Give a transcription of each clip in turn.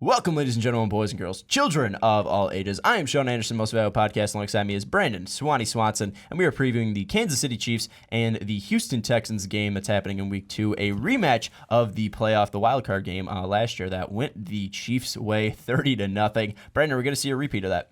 Welcome, ladies and gentlemen, boys and girls, children of all ages. I am Sean Anderson, Most Valuable Podcast. Alongside me is Brandon Swanson, and we are previewing the Kansas City Chiefs and the Houston Texans game that's happening in Week 2, a rematch of the wildcard game last year that went the Chiefs' way 30-0. Brandon, we're going to see a repeat of that.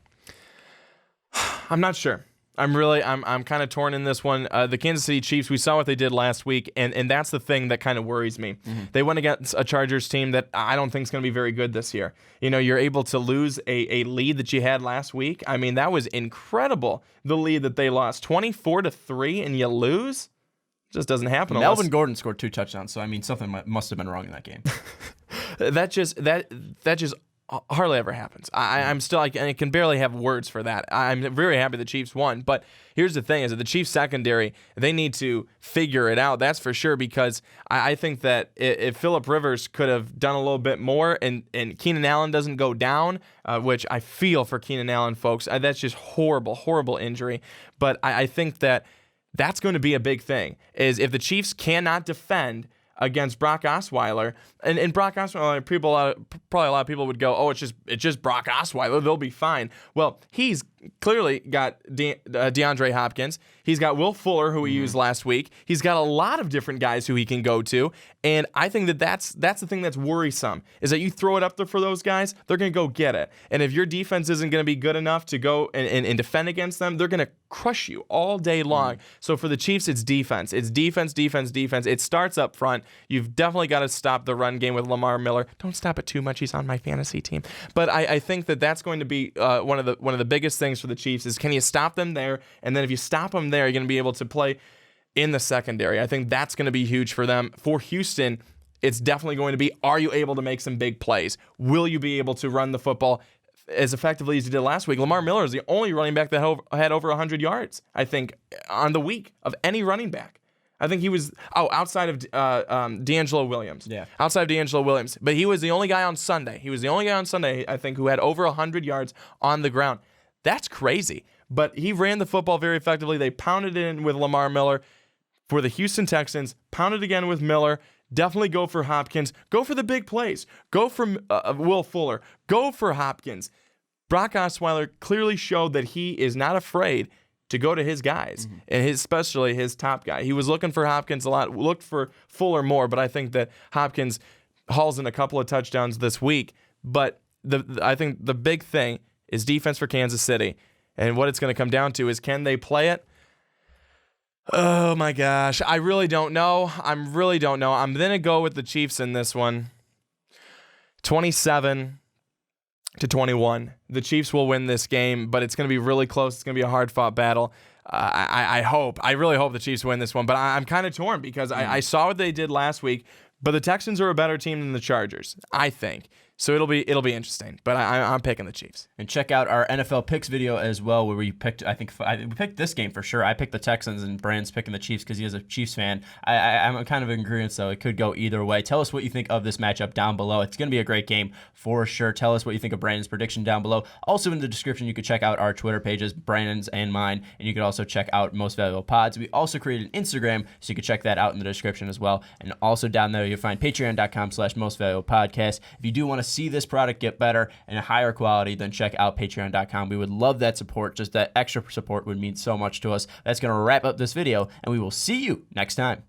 I'm not sure. I'm kind of torn in this one. The Kansas City Chiefs, we saw what they did last week, and that's the thing that kind of worries me. Mm-hmm. They went against a Chargers team that I don't think is going to be very good this year. You know, you're able to lose a lead that you had last week. I mean, that was incredible, the lead that they lost. 24-3, and you lose? Just doesn't happen. Melvin Gordon scored 2 touchdowns, so I mean, something must have been wrong in that game. that just hardly ever happens. I'm still, I can barely have words for that. I'm very happy the Chiefs won, but here's the thing: is that the Chiefs secondary, they need to figure it out. That's for sure, because I think that if Phillip Rivers could have done a little bit more, and Keenan Allen doesn't go down, which I feel for Keenan Allen, folks, that's just horrible injury. But I think that that's going to be a big thing. Is if the Chiefs cannot defend against Brock Osweiler, and Brock Osweiler, probably a lot of people would go, oh, it's just Brock Osweiler, they'll be fine. Well, he's clearly got DeAndre Hopkins. He's got Will Fuller, who he used last week. He's got a lot of different guys who he can go to, and I think that's the thing that's worrisome, is that you throw it up there for those guys, they're going to go get it. And if your defense isn't going to be good enough to go and defend against them, they're going to crush you all day long. So for the Chiefs, it's defense. It's defense. It starts up front. You've definitely got to stop the run game with Lamar Miller. Don't stop it too much. He's on my fantasy team. But I think that's going to be one of the biggest things for the Chiefs, is can you stop them there? And then if you stop them there, you're going to be able to play in the secondary. I think that's going to be huge for them. For Houston, it's definitely going to be, are you able to make some big plays? Will you be able to run the football as effectively as you did last week? Lamar Miller is the only running back that had over 100 yards, I think, on the week of any running back. I think he was, outside of D'Angelo Williams. Yeah. Outside of D'Angelo Williams. But he was the only guy on Sunday. I think, who had over 100 yards on the ground. That's crazy. But he ran the football very effectively. They pounded it in with Lamar Miller. For the Houston Texans, pounded again with Miller. Definitely go for Hopkins. Go for the big plays. Go for Will Fuller. Go for Hopkins. Brock Osweiler clearly showed that he is not afraid to go to his guys, and especially his top guy. He was looking for Hopkins a lot, looked for Fuller more, but I think that Hopkins hauls in a couple of touchdowns this week. But I think the big thing is defense for Kansas City, and what it's going to come down to is, can they play it? Oh my gosh, I really don't know. I'm going to go with the Chiefs in this one. 27-21. The Chiefs will win this game, but it's going to be really close. It's going to be a hard-fought battle. I really hope the Chiefs win this one, but I'm kind of torn, because I saw what they did last week, but the Texans are a better team than the Chargers, I think. So it'll be interesting, but I'm picking the Chiefs. And check out our NFL picks video as well, where we picked, we picked this game for sure. I picked the Texans, and Brand's picking the Chiefs because he is a Chiefs fan. I'm kind of in agreement, so it could go either way. Tell us what you think of this matchup down below. It's going to be a great game for sure. Tell us what you think of Brandon's prediction down below. Also in the description, you could check out our Twitter pages, Brandon's and mine, and you could also check out Most Valuable Pods. We also created an Instagram, so you could check that out in the description as well. And also down there, you'll find patreon.com/mostvaluablepodcast. If you do want to see this product get better and a higher quality, then check out patreon.com. We would love that support. Just that extra support would mean so much to us. That's going to wrap up this video, and we will see you next time.